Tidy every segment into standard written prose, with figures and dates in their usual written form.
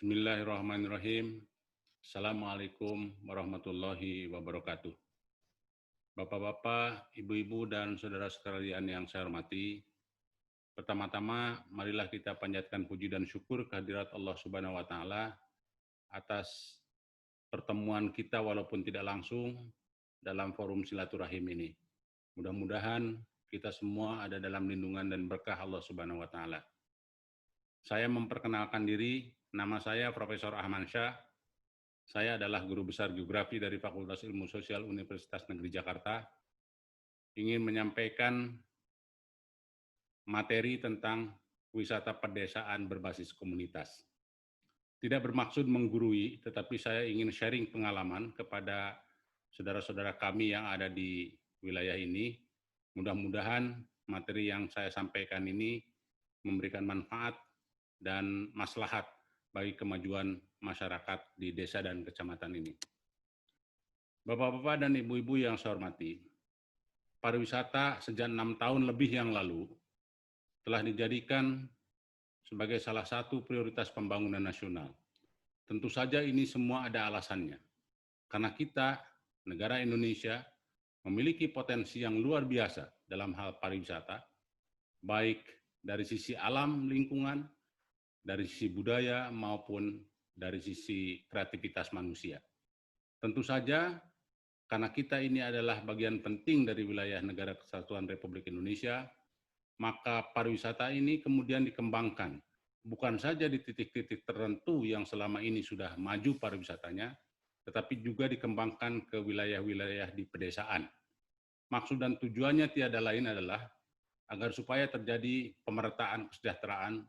Bismillahirrahmanirrahim. Assalamualaikum warahmatullahi wabarakatuh. Bapak-bapak, ibu-ibu, dan saudara sekalian yang saya hormati, pertama-tama marilah kita panjatkan puji dan syukur kehadirat Allah Subhanahu wa Ta'ala atas pertemuan kita walaupun tidak langsung dalam forum silaturahim ini. Mudah-mudahan kita semua ada dalam lindungan dan berkah Allah Subhanahu wa Ta'ala. Saya memperkenalkan diri, nama saya Profesor Ahmad Syah. Saya adalah Guru Besar Geografi dari Fakultas Ilmu Sosial Universitas Negeri Jakarta. Ingin menyampaikan materi tentang wisata pedesaan berbasis komunitas. Tidak bermaksud menggurui, tetapi saya ingin sharing pengalaman kepada saudara-saudara kami yang ada di wilayah ini. Mudah-mudahan materi yang saya sampaikan ini memberikan manfaat dan maslahat bagi kemajuan masyarakat di desa dan kecamatan ini. Bapak-bapak dan ibu-ibu yang saya hormati, pariwisata sejak 6 tahun lebih yang lalu telah dijadikan sebagai salah satu prioritas pembangunan nasional. Tentu saja ini semua ada alasannya. Karena kita, negara Indonesia, memiliki potensi yang luar biasa dalam hal pariwisata, baik dari sisi alam lingkungan, dari sisi budaya maupun dari sisi kreativitas manusia. Tentu saja karena kita ini adalah bagian penting dari wilayah Negara Kesatuan Republik Indonesia, maka pariwisata ini kemudian dikembangkan, bukan saja di titik-titik tertentu yang selama ini sudah maju pariwisatanya, tetapi juga dikembangkan ke wilayah-wilayah di pedesaan. Maksud dan tujuannya tiada lain adalah agar supaya terjadi pemerataan kesejahteraan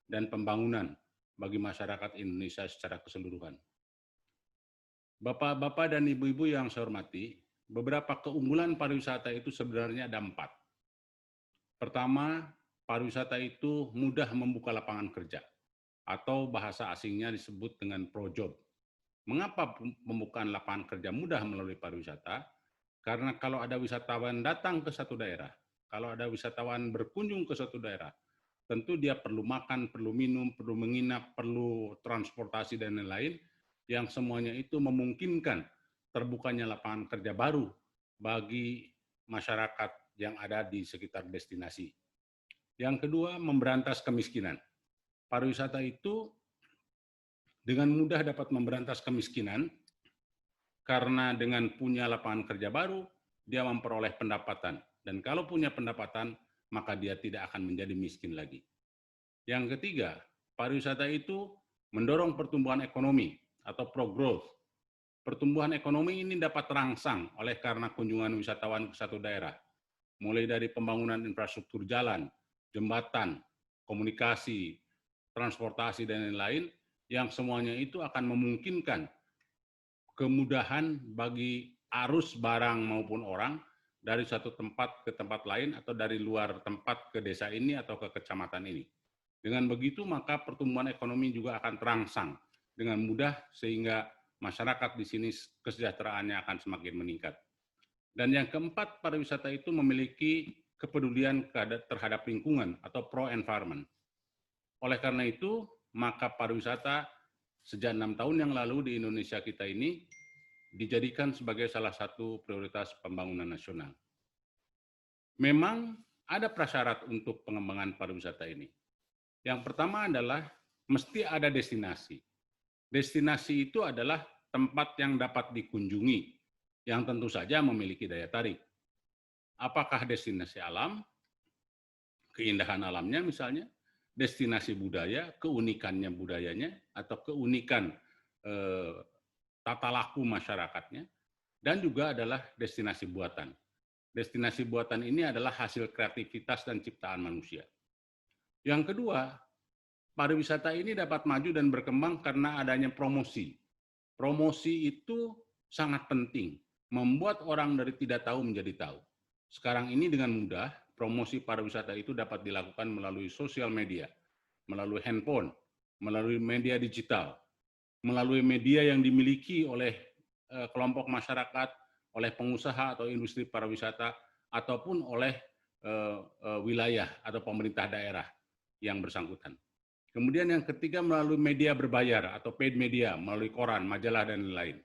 dan pembangunan bagi masyarakat Indonesia secara keseluruhan. Bapak-bapak dan ibu-ibu yang saya hormati, beberapa keunggulan pariwisata itu sebenarnya ada 4. Pertama, pariwisata itu mudah membuka lapangan kerja, atau bahasa asingnya disebut dengan projob. Mengapa pembukaan lapangan kerja mudah melalui pariwisata? Karena kalau ada wisatawan datang ke satu daerah, kalau ada wisatawan berkunjung ke suatu daerah, tentu dia perlu makan, perlu minum, perlu menginap, perlu transportasi, dan lain-lain, yang semuanya itu memungkinkan terbukanya lapangan kerja baru bagi masyarakat yang ada di sekitar destinasi. Yang kedua, memberantas kemiskinan. Pariwisata itu dengan mudah dapat memberantas kemiskinan, karena dengan punya lapangan kerja baru, dia memperoleh pendapatan. Dan kalau punya pendapatan, maka dia tidak akan menjadi miskin lagi. Yang ketiga, pariwisata itu mendorong pertumbuhan ekonomi atau pro-growth. Pertumbuhan ekonomi ini dapat terangsang oleh karena kunjungan wisatawan ke satu daerah, mulai dari pembangunan infrastruktur jalan, jembatan, komunikasi, transportasi, dan lain-lain, yang semuanya itu akan memungkinkan kemudahan bagi arus barang maupun orang dari satu tempat ke tempat lain atau dari luar tempat ke desa ini atau ke kecamatan ini. Dengan begitu maka pertumbuhan ekonomi juga akan terangsang dengan mudah sehingga masyarakat di sini kesejahteraannya akan semakin meningkat. Dan yang keempat, pariwisata itu memiliki kepedulian terhadap lingkungan atau pro-environment. Oleh karena itu, maka pariwisata sejak 6 tahun yang lalu di Indonesia kita ini dijadikan sebagai salah satu prioritas pembangunan nasional. Memang ada prasyarat untuk pengembangan pariwisata ini. Yang pertama adalah mesti ada destinasi. Destinasi itu adalah tempat yang dapat dikunjungi, yang tentu saja memiliki daya tarik. Apakah destinasi alam, keindahan alamnya misalnya, destinasi budaya, keunikannya budayanya, atau keunikan tata laku masyarakatnya, dan juga adalah destinasi buatan. Destinasi buatan ini adalah hasil kreativitas dan ciptaan manusia. Yang kedua, pariwisata ini dapat maju dan berkembang karena adanya promosi. Promosi itu sangat penting, membuat orang dari tidak tahu menjadi tahu. Sekarang ini dengan mudah, promosi pariwisata itu dapat dilakukan melalui sosial media, melalui handphone, melalui media digital, melalui media yang dimiliki oleh kelompok masyarakat, oleh pengusaha atau industri pariwisata, ataupun oleh wilayah atau pemerintah daerah yang bersangkutan. Kemudian yang ketiga melalui media berbayar atau paid media, melalui koran, majalah, dan lain-lain.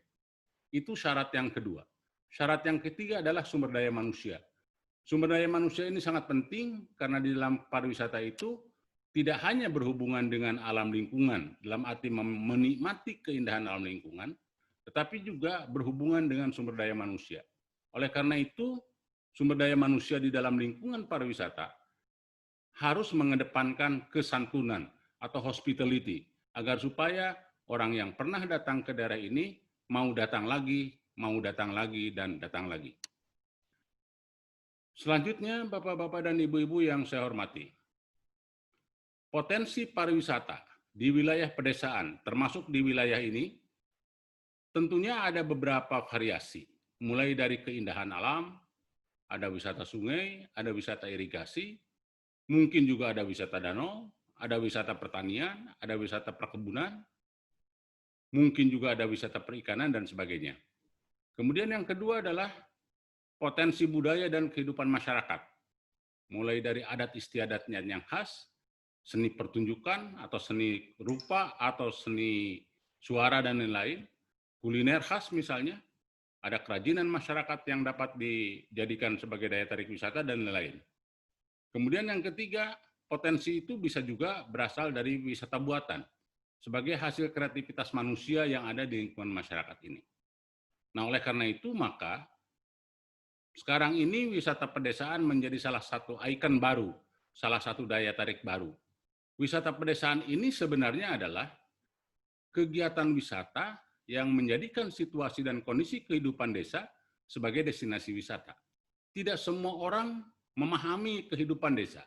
Itu syarat yang kedua. Syarat yang ketiga adalah sumber daya manusia. Sumber daya manusia ini sangat penting karena di dalam pariwisata itu tidak hanya berhubungan dengan alam lingkungan, dalam arti menikmati keindahan alam lingkungan, tetapi juga berhubungan dengan sumber daya manusia. Oleh karena itu, sumber daya manusia di dalam lingkungan pariwisata harus mengedepankan kesantunan atau hospitality, agar supaya orang yang pernah datang ke daerah ini mau datang lagi, dan datang lagi. Selanjutnya, Bapak-Bapak dan Ibu-Ibu yang saya hormati, potensi pariwisata di wilayah pedesaan, termasuk di wilayah ini, tentunya ada beberapa variasi, mulai dari keindahan alam, ada wisata sungai, ada wisata irigasi, mungkin juga ada wisata danau, ada wisata pertanian, ada wisata perkebunan, mungkin juga ada wisata perikanan, dan sebagainya. Kemudian yang kedua adalah potensi budaya dan kehidupan masyarakat, mulai dari adat istiadatnya yang khas, seni pertunjukan atau seni rupa atau seni suara dan lain-lain, kuliner khas misalnya, ada kerajinan masyarakat yang dapat dijadikan sebagai daya tarik wisata dan lain-lain. Kemudian yang ketiga, potensi itu bisa juga berasal dari wisata buatan sebagai hasil kreativitas manusia yang ada di lingkungan masyarakat ini. Nah, oleh karena itu maka sekarang ini wisata pedesaan menjadi salah satu ikon baru, salah satu daya tarik baru. Wisata pedesaan ini sebenarnya adalah kegiatan wisata yang menjadikan situasi dan kondisi kehidupan desa sebagai destinasi wisata. Tidak semua orang memahami kehidupan desa.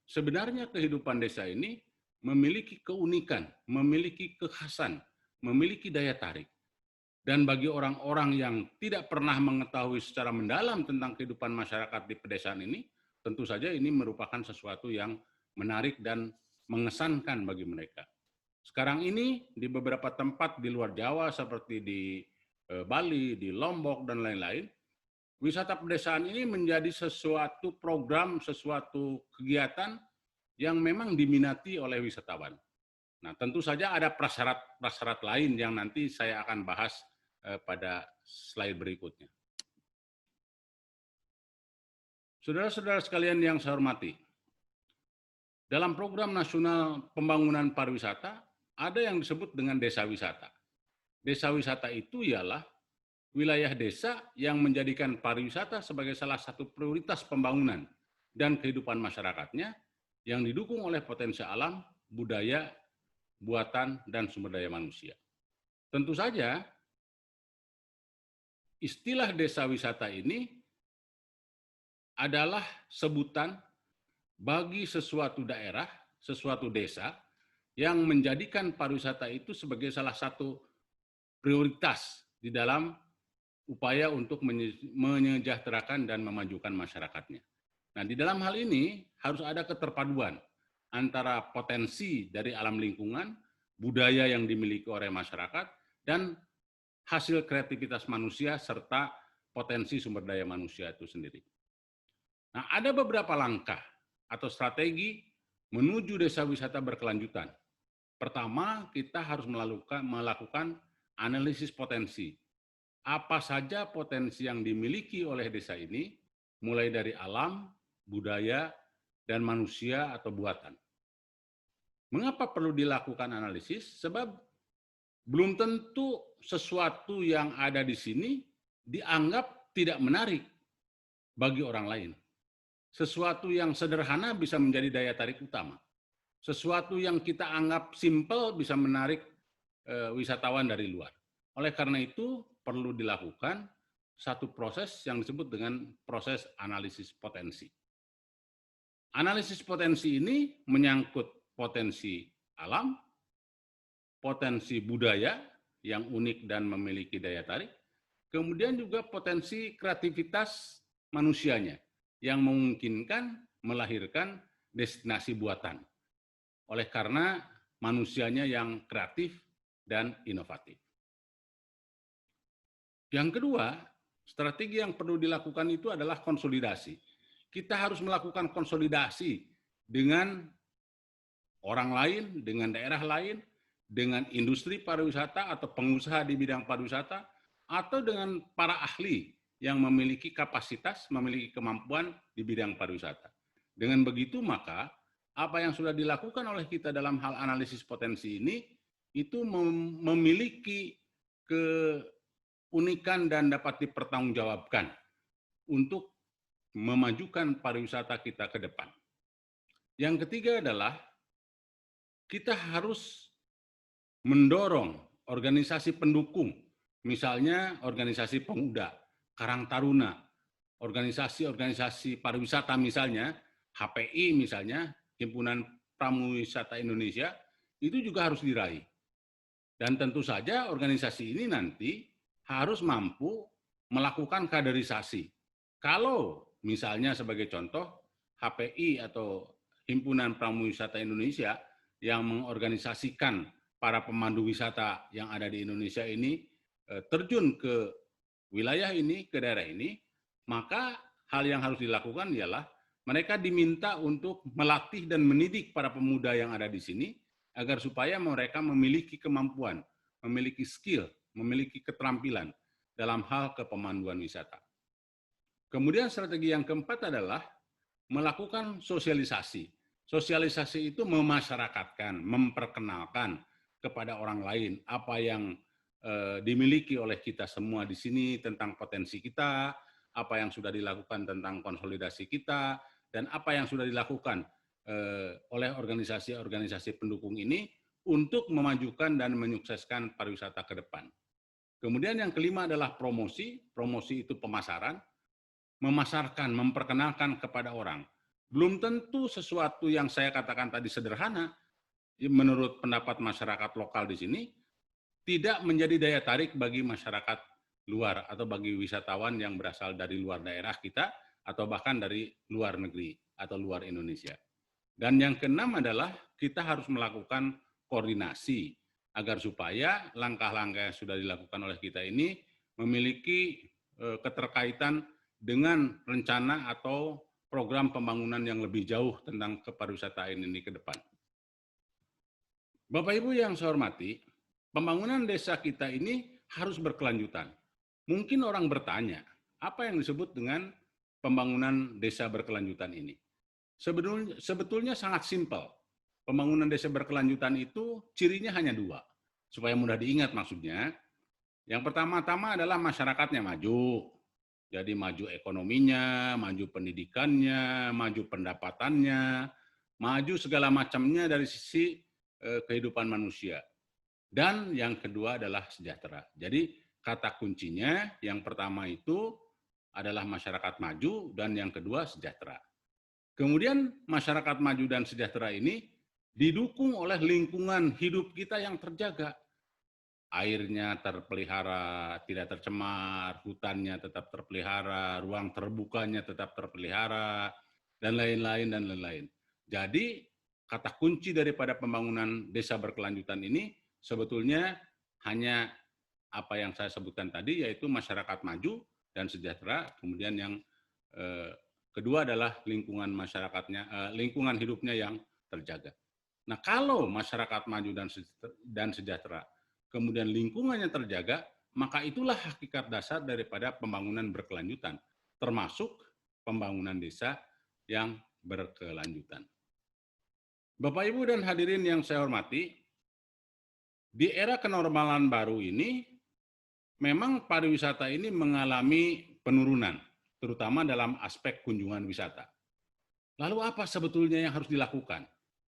Sebenarnya kehidupan desa ini memiliki keunikan, memiliki kekhasan, memiliki daya tarik. Dan bagi orang-orang yang tidak pernah mengetahui secara mendalam tentang kehidupan masyarakat di pedesaan ini, tentu saja ini merupakan sesuatu yang menarik dan mengesankan bagi mereka. Sekarang ini di beberapa tempat di luar Jawa seperti di Bali, di Lombok, dan lain-lain, wisata pedesaan ini menjadi sesuatu program, sesuatu kegiatan yang memang diminati oleh wisatawan. Nah, tentu saja ada prasyarat lain yang nanti saya akan bahas pada slide berikutnya. Saudara-saudara sekalian yang saya hormati, dalam program nasional pembangunan pariwisata, ada yang disebut dengan desa wisata. Desa wisata itu ialah wilayah desa yang menjadikan pariwisata sebagai salah satu prioritas pembangunan dan kehidupan masyarakatnya yang didukung oleh potensi alam, budaya, buatan, dan sumber daya manusia. Tentu saja, istilah desa wisata ini adalah sebutan bagi sesuatu daerah, sesuatu desa yang menjadikan pariwisata itu sebagai salah satu prioritas di dalam upaya untuk menyejahterakan dan memajukan masyarakatnya. Nah, di dalam hal ini harus ada keterpaduan antara potensi dari alam lingkungan, budaya yang dimiliki oleh masyarakat, dan hasil kreativitas manusia serta potensi sumber daya manusia itu sendiri. Nah, ada beberapa langkah atau strategi menuju desa wisata berkelanjutan. Pertama, kita harus melakukan analisis potensi. Apa saja potensi yang dimiliki oleh desa ini, mulai dari alam, budaya, dan manusia atau buatan. Mengapa perlu dilakukan analisis? Sebab belum tentu sesuatu yang ada di sini dianggap tidak menarik bagi orang lain. Sesuatu yang sederhana bisa menjadi daya tarik utama. Sesuatu yang kita anggap simpel bisa menarik wisatawan dari luar. Oleh karena itu perlu dilakukan satu proses yang disebut dengan proses analisis potensi. Analisis potensi ini menyangkut potensi alam, potensi budaya yang unik dan memiliki daya tarik, kemudian juga potensi kreativitas manusianya yang memungkinkan melahirkan destinasi buatan. Oleh karena manusianya yang kreatif dan inovatif. Yang kedua, strategi yang perlu dilakukan itu adalah konsolidasi. Kita harus melakukan konsolidasi dengan orang lain, dengan daerah lain, dengan industri pariwisata atau pengusaha di bidang pariwisata, atau dengan para ahli yang memiliki kapasitas, memiliki kemampuan di bidang pariwisata. Dengan begitu maka apa yang sudah dilakukan oleh kita dalam hal analisis potensi ini itu memiliki keunikan dan dapat dipertanggungjawabkan untuk memajukan pariwisata kita ke depan. Yang ketiga adalah kita harus mendorong organisasi pendukung, misalnya organisasi pemuda, Karang Taruna, organisasi-organisasi pariwisata misalnya, HPI misalnya, Himpunan Pramuwisata Indonesia, itu juga harus diraih. Dan tentu saja organisasi ini nanti harus mampu melakukan kaderisasi. Kalau misalnya sebagai contoh, HPI atau Himpunan Pramuwisata Indonesia yang mengorganisasikan para pemandu wisata yang ada di Indonesia ini terjun ke wilayah ini, ke daerah ini, maka hal yang harus dilakukan ialah mereka diminta untuk melatih dan mendidik para pemuda yang ada di sini agar supaya mereka memiliki kemampuan, memiliki skill, memiliki keterampilan dalam hal kepemanduan wisata. Kemudian strategi yang keempat adalah melakukan sosialisasi. Sosialisasi itu memasyarakatkan, memperkenalkan kepada orang lain apa yang dimiliki oleh kita semua di sini tentang potensi kita, apa yang sudah dilakukan tentang konsolidasi kita, dan apa yang sudah dilakukan oleh organisasi-organisasi pendukung ini untuk memajukan dan menyukseskan pariwisata ke depan. Kemudian yang kelima adalah promosi. Promosi itu pemasaran, memasarkan, memperkenalkan kepada orang. Belum tentu sesuatu yang saya katakan tadi sederhana, menurut pendapat masyarakat lokal di sini, tidak menjadi daya tarik bagi masyarakat luar atau bagi wisatawan yang berasal dari luar daerah kita atau bahkan dari luar negeri atau luar Indonesia. Dan yang keenam adalah kita harus melakukan koordinasi agar supaya langkah-langkah yang sudah dilakukan oleh kita ini memiliki keterkaitan dengan rencana atau program pembangunan yang lebih jauh tentang kepariwisataan ini ke depan. Bapak Ibu yang saya hormati, pembangunan desa kita ini harus berkelanjutan. Mungkin orang bertanya, apa yang disebut dengan pembangunan desa berkelanjutan ini? Sebetulnya sangat simpel. Pembangunan desa berkelanjutan itu cirinya hanya dua. Supaya mudah diingat maksudnya. Yang pertama-tama adalah masyarakatnya maju. Jadi maju ekonominya, maju pendidikannya, maju pendapatannya, maju segala macamnya dari sisi kehidupan manusia. Dan yang kedua adalah sejahtera. Jadi kata kuncinya yang pertama itu adalah masyarakat maju dan yang kedua sejahtera. Kemudian masyarakat maju dan sejahtera ini didukung oleh lingkungan hidup kita yang terjaga. Airnya terpelihara, tidak tercemar, hutannya tetap terpelihara, ruang terbukanya tetap terpelihara, dan lain-lain dan lain-lain. Jadi kata kunci daripada pembangunan desa berkelanjutan ini sebetulnya hanya apa yang saya sebutkan tadi, yaitu masyarakat maju dan sejahtera, kemudian yang kedua adalah lingkungan masyarakatnya, lingkungan hidupnya yang terjaga. Nah, kalau masyarakat maju dan sejahtera, kemudian lingkungannya terjaga, maka itulah hakikat dasar daripada pembangunan berkelanjutan, termasuk pembangunan desa yang berkelanjutan. Bapak, Ibu, dan hadirin yang saya hormati, di era kenormalan baru ini, memang pariwisata ini mengalami penurunan, terutama dalam aspek kunjungan wisata. Lalu apa sebetulnya yang harus dilakukan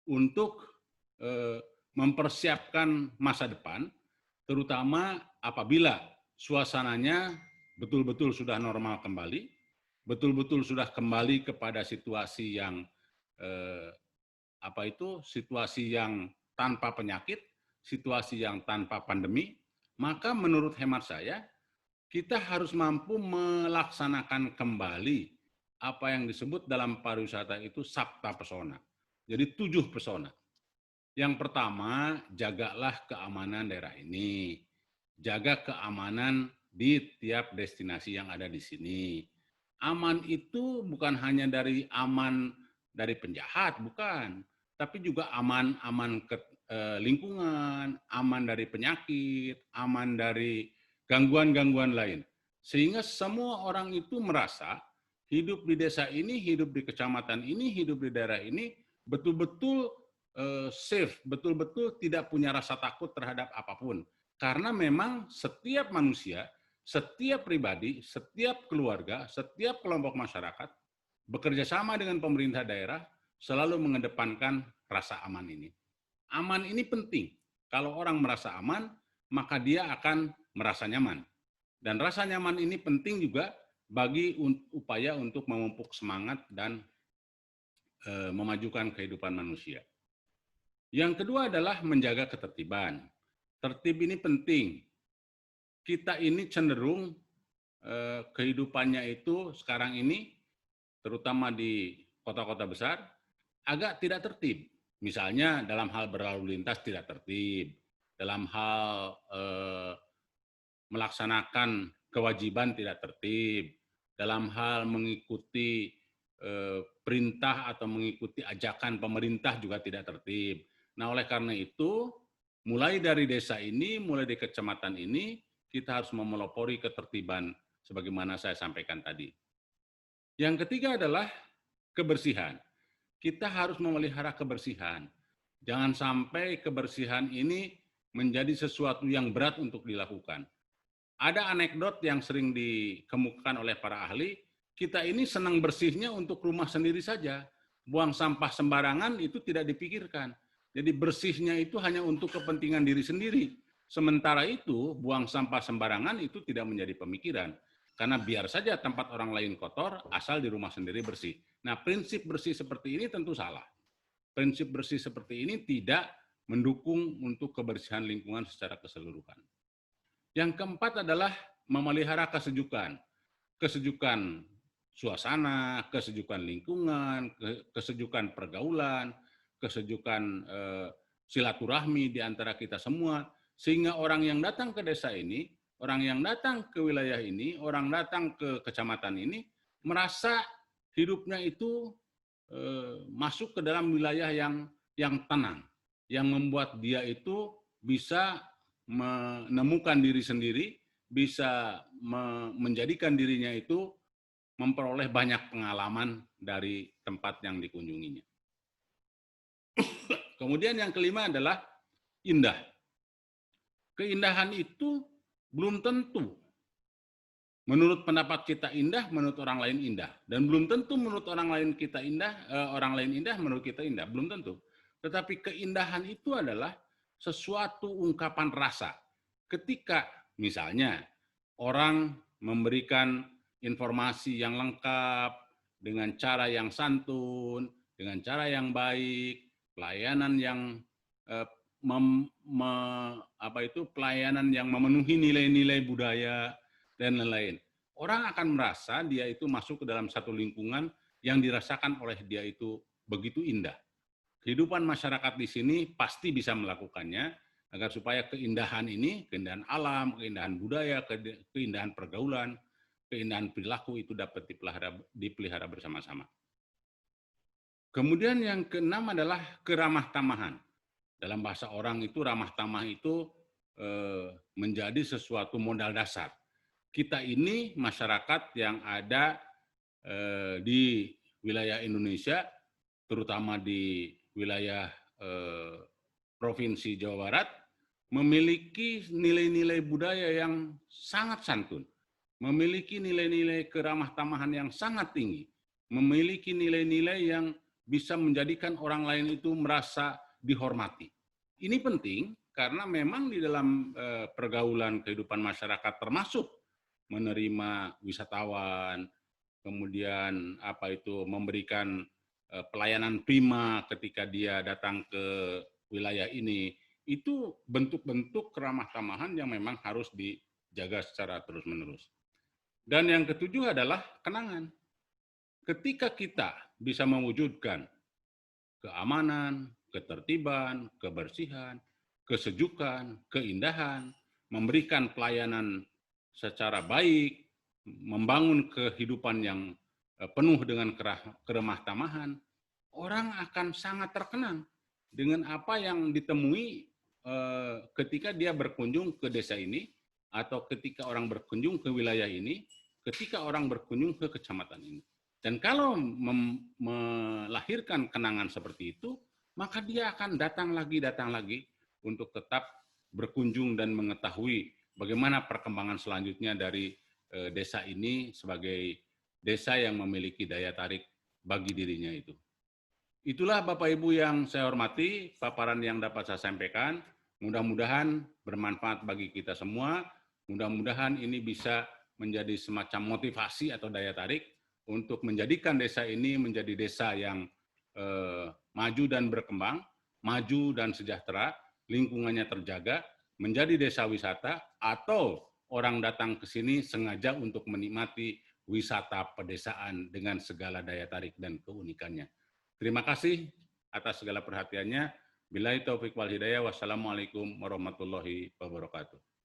untuk mempersiapkan masa depan, terutama apabila suasananya betul-betul sudah normal kembali, betul-betul sudah kembali kepada situasi yang situasi yang tanpa penyakit, situasi yang tanpa pandemi, maka menurut hemat saya, kita harus mampu melaksanakan kembali apa yang disebut dalam pariwisata itu sabta pesona. Jadi 7 pesona. Yang pertama, jagalah keamanan daerah ini. Jaga keamanan di tiap destinasi yang ada di sini. Aman itu bukan hanya dari aman dari penjahat, bukan. tapi juga aman ke lingkungan, aman dari penyakit, aman dari gangguan-gangguan lain. Sehingga semua orang itu merasa hidup di desa ini, hidup di kecamatan ini, hidup di daerah ini betul-betul safe, betul-betul tidak punya rasa takut terhadap apapun. Karena memang setiap manusia, setiap pribadi, setiap keluarga, setiap kelompok masyarakat bekerja sama dengan pemerintah daerah selalu mengedepankan rasa aman ini. Aman ini penting. Kalau orang merasa aman, maka dia akan merasa nyaman. Dan rasa nyaman ini penting juga bagi upaya untuk memupuk semangat dan memajukan kehidupan manusia. Yang kedua adalah menjaga ketertiban. Tertib ini penting. Kita ini cenderung kehidupannya itu sekarang ini, terutama di kota-kota besar, agak tidak tertib. Misalnya dalam hal berlalu lintas tidak tertib, dalam hal melaksanakan kewajiban tidak tertib, dalam hal mengikuti perintah atau mengikuti ajakan pemerintah juga tidak tertib. Nah, oleh karena itu, mulai dari desa ini, mulai dari kecamatan ini, kita harus memelopori ketertiban sebagaimana saya sampaikan tadi. Yang ketiga adalah kebersihan. Kita harus memelihara kebersihan. Jangan sampai kebersihan ini menjadi sesuatu yang berat untuk dilakukan. Ada anekdot yang sering dikemukakan oleh para ahli, kita ini senang bersihnya untuk rumah sendiri saja. Buang sampah sembarangan itu tidak dipikirkan. Jadi bersihnya itu hanya untuk kepentingan diri sendiri. Sementara itu, buang sampah sembarangan itu tidak menjadi pemikiran. Karena biar saja tempat orang lain kotor, asal di rumah sendiri bersih. Nah, prinsip bersih seperti ini tentu salah. Prinsip bersih seperti ini tidak mendukung untuk kebersihan lingkungan secara keseluruhan. Yang keempat adalah memelihara kesejukan. Kesejukan suasana, kesejukan lingkungan, kesejukan pergaulan, kesejukan silaturahmi di antara kita semua, sehingga orang yang datang ke desa ini, orang yang datang ke wilayah ini, orang datang ke kecamatan ini, merasa hidupnya itu masuk ke dalam wilayah yang tenang, yang membuat dia itu bisa menemukan diri sendiri, bisa menjadikan dirinya itu memperoleh banyak pengalaman dari tempat yang dikunjunginya. Kemudian yang kelima adalah indah. Keindahan itu belum tentu menurut pendapat kita indah, menurut orang lain indah, dan belum tentu menurut orang lain kita indah, orang lain indah, menurut kita indah, belum tentu. Tetapi keindahan itu adalah sesuatu ungkapan rasa. Ketika misalnya orang memberikan informasi yang lengkap dengan cara yang santun, dengan cara yang baik, pelayanan yang pelayanan yang memenuhi nilai-nilai budaya dan lain-lain. Orang akan merasa dia itu masuk ke dalam satu lingkungan yang dirasakan oleh dia itu begitu indah. Kehidupan masyarakat di sini pasti bisa melakukannya agar supaya keindahan ini, keindahan alam, keindahan budaya, keindahan pergaulan, keindahan perilaku itu dapat dipelihara bersama-sama. Kemudian yang keenam adalah keramah tamahan. Dalam bahasa orang itu ramah tamah itu menjadi sesuatu modal dasar. Kita ini masyarakat yang ada di wilayah Indonesia, terutama di wilayah Provinsi Jawa Barat, memiliki nilai-nilai budaya yang sangat santun, memiliki nilai-nilai keramah tamahan yang sangat tinggi, memiliki nilai-nilai yang bisa menjadikan orang lain itu merasa dihormati. Ini penting karena memang di dalam pergaulan kehidupan masyarakat termasuk menerima wisatawan, kemudian memberikan pelayanan prima ketika dia datang ke wilayah ini, itu bentuk-bentuk keramah tamahan yang memang harus dijaga secara terus-menerus. Dan yang ketujuh adalah kenangan. Ketika kita bisa mewujudkan keamanan, ketertiban, kebersihan, kesejukan, keindahan, memberikan pelayanan secara baik, membangun kehidupan yang penuh dengan keramah tamahan, orang akan sangat terkenang. dengan apa yang ditemui ketika dia berkunjung ke desa ini, atau ketika orang berkunjung ke wilayah ini, ketika orang berkunjung ke kecamatan ini. Dan kalau melahirkan kenangan seperti itu, maka dia akan datang lagi untuk tetap berkunjung dan mengetahui bagaimana perkembangan selanjutnya dari desa ini sebagai desa yang memiliki daya tarik bagi dirinya itu. Itulah Bapak Ibu yang saya hormati, paparan yang dapat saya sampaikan. Mudah-mudahan bermanfaat bagi kita semua. Mudah-mudahan ini bisa menjadi semacam motivasi atau daya tarik untuk menjadikan desa ini menjadi desa yang maju dan berkembang, maju dan sejahtera, lingkungannya terjaga, menjadi desa wisata, atau orang datang ke sini sengaja untuk menikmati wisata pedesaan dengan segala daya tarik dan keunikannya. Terima kasih atas segala perhatiannya. Billahi taufiq wal hidayah. Wassalamualaikum warahmatullahi wabarakatuh.